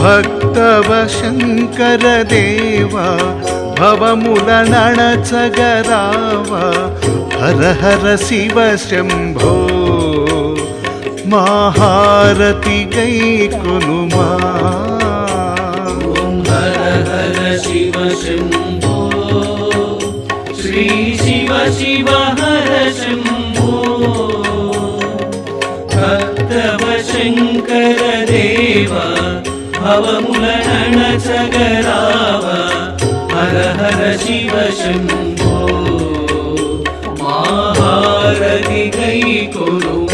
భక్తవ శంకర దేవా భవములనణచగరావా హర హర శివ శంభో మహారతి గై కొనుమా. హర హర శివ శంభో శ్రీ శివ శివ హర శంభో భక్తవ శంకర దేవా భవములనణచగరావా హర హర శివ శంభో మహారతి గై కొనుమా.